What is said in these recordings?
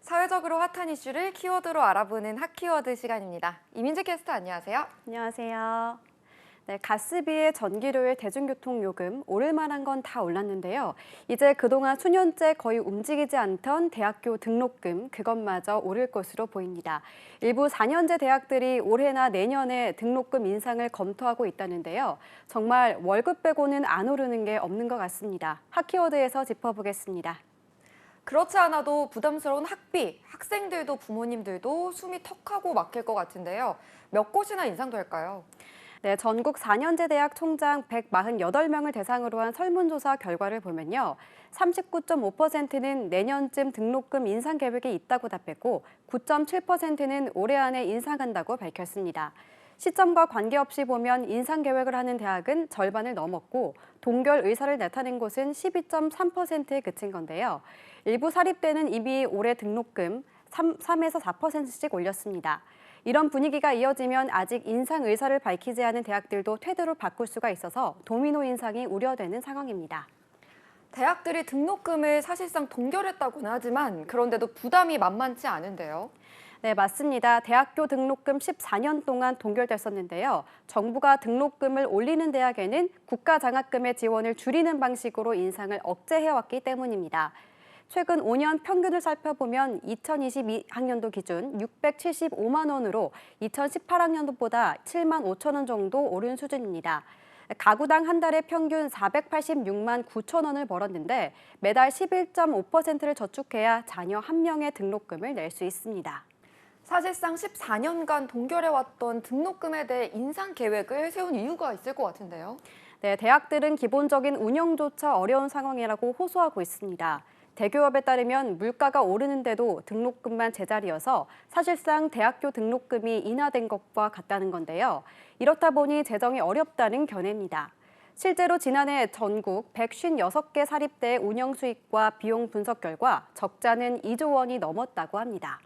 사회적으로 핫한 이슈를 키워드로 알아보는 핫키워드 시간입니다. 이민재 캐스터 안녕하세요. 안녕하세요. 네, 가스비의 전기료의 대중교통 요금 오를 만한 건 다 올랐는데요. 이제 그동안 수년째 거의 움직이지 않던 대학교 등록금 그것마저 오를 것으로 보입니다. 일부 4년제 대학들이 올해나 내년에 등록금 인상을 검토하고 있다는데요. 정말 월급 빼고는 안 오르는 게 없는 것 같습니다. 핫키워드에서 짚어보겠습니다. 그렇지 않아도 부담스러운 학비, 학생들도 부모님들도 숨이 턱하고 막힐 것 같은데요. 몇 곳이나 인상될까요? 네, 전국 4년제 대학 총장 148명을 대상으로 한 설문조사 결과를 보면요. 39.5%는 내년쯤 등록금 인상 계획이 있다고 답했고 9.7%는 올해 안에 인상한다고 밝혔습니다. 시점과 관계없이 보면 인상 계획을 하는 대학은 절반을 넘었고 동결 의사를 나타낸 곳은 12.3%에 그친 건데요. 일부 사립대는 이미 올해 등록금 3에서 4%씩 올렸습니다. 이런 분위기가 이어지면 아직 인상 의사를 밝히지 않은 대학들도 태도를 바꿀 수가 있어서 도미노 인상이 우려되는 상황입니다. 대학들이 등록금을 사실상 동결했다고는 하지만 그런데도 부담이 만만치 않은데요. 네, 맞습니다. 대학교 등록금 14년 동안 동결됐었는데요. 정부가 등록금을 올리는 대학에는 국가장학금의 지원을 줄이는 방식으로 인상을 억제해왔기 때문입니다. 최근 5년 평균을 살펴보면 2022학년도 기준 675만 원으로 2018학년도보다 7만 5천 원 정도 오른 수준입니다. 가구당 한 달에 평균 486만 9천 원을 벌었는데 매달 11.5%를 저축해야 자녀 한 명의 등록금을 낼 수 있습니다. 사실상 14년간 동결해왔던 등록금에 대해 인상 계획을 세운 이유가 있을 것 같은데요. 네, 대학들은 기본적인 운영조차 어려운 상황이라고 호소하고 있습니다. 대교협에 따르면 물가가 오르는데도 등록금만 제자리여서 사실상 대학교 등록금이 인하된 것과 같다는 건데요. 이렇다 보니 재정이 어렵다는 견해입니다. 실제로 지난해 전국 156개 사립대의 운영 수익과 비용 분석 결과 적자는 2조 원이 넘었다고 합니다.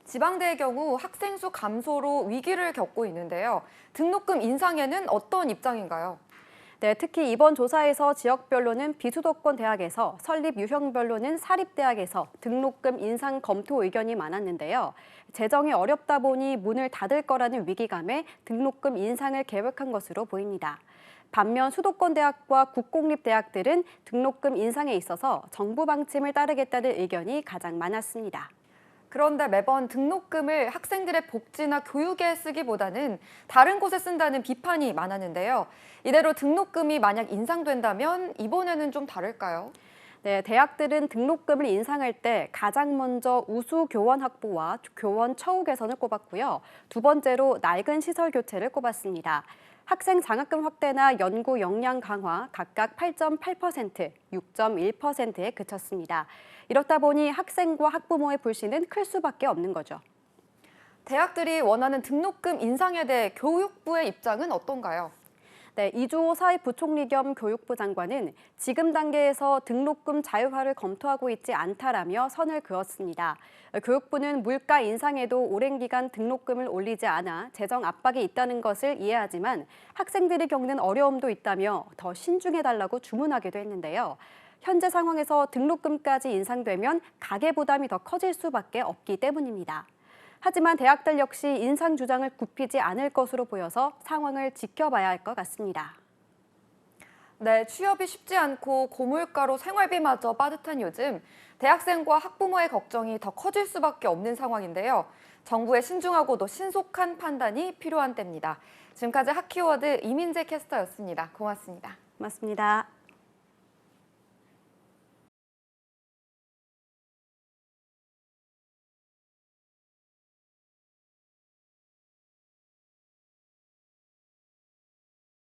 지방대의 경우 학생 수 감소로 위기를 겪고 있는데요. 등록금 인상에는 어떤 입장인가요? 네, 특히 이번 조사에서 지역별로는 비수도권 대학에서, 설립 유형별로는 사립대학에서 등록금 인상 검토 의견이 많았는데요. 재정이 어렵다 보니 문을 닫을 거라는 위기감에 등록금 인상을 계획한 것으로 보입니다. 반면 수도권 대학과 국공립대학들은 등록금 인상에 있어서 정부 방침을 따르겠다는 의견이 가장 많았습니다. 그런데 매번 등록금을 학생들의 복지나 교육에 쓰기보다는 다른 곳에 쓴다는 비판이 많았는데요. 이대로 등록금이 만약 인상된다면 이번에는 좀 다를까요? 네, 대학들은 등록금을 인상할 때 가장 먼저 우수 교원 확보와 교원 처우 개선을 꼽았고요. 두 번째로 낡은 시설 교체를 꼽았습니다. 학생 장학금 확대나 연구 역량 강화 각각 8.8%, 6.1%에 그쳤습니다. 이렇다 보니 학생과 학부모의 불신은 클 수밖에 없는 거죠. 대학들이 원하는 등록금 인상에 대해 교육부의 입장은 어떤가요? 네, 이주호 사회부총리 겸 교육부 장관은 지금 단계에서 등록금 자유화를 검토하고 있지 않다라며 선을 그었습니다. 교육부는 물가 인상에도 오랜 기간 등록금을 올리지 않아 재정 압박이 있다는 것을 이해하지만 학생들이 겪는 어려움도 있다며 더 신중해달라고 주문하기도 했는데요. 현재 상황에서 등록금까지 인상되면 가계 부담이 더 커질 수밖에 없기 때문입니다. 하지만 대학들 역시 인상 주장을 굽히지 않을 것으로 보여서 상황을 지켜봐야 할 것 같습니다. 네, 취업이 쉽지 않고 고물가로 생활비마저 빠듯한 요즘 대학생과 학부모의 걱정이 더 커질 수밖에 없는 상황인데요. 정부의 신중하고도 신속한 판단이 필요한 때입니다. 지금까지 핫키워드 이민재 캐스터였습니다. 고맙습니다. 고맙습니다.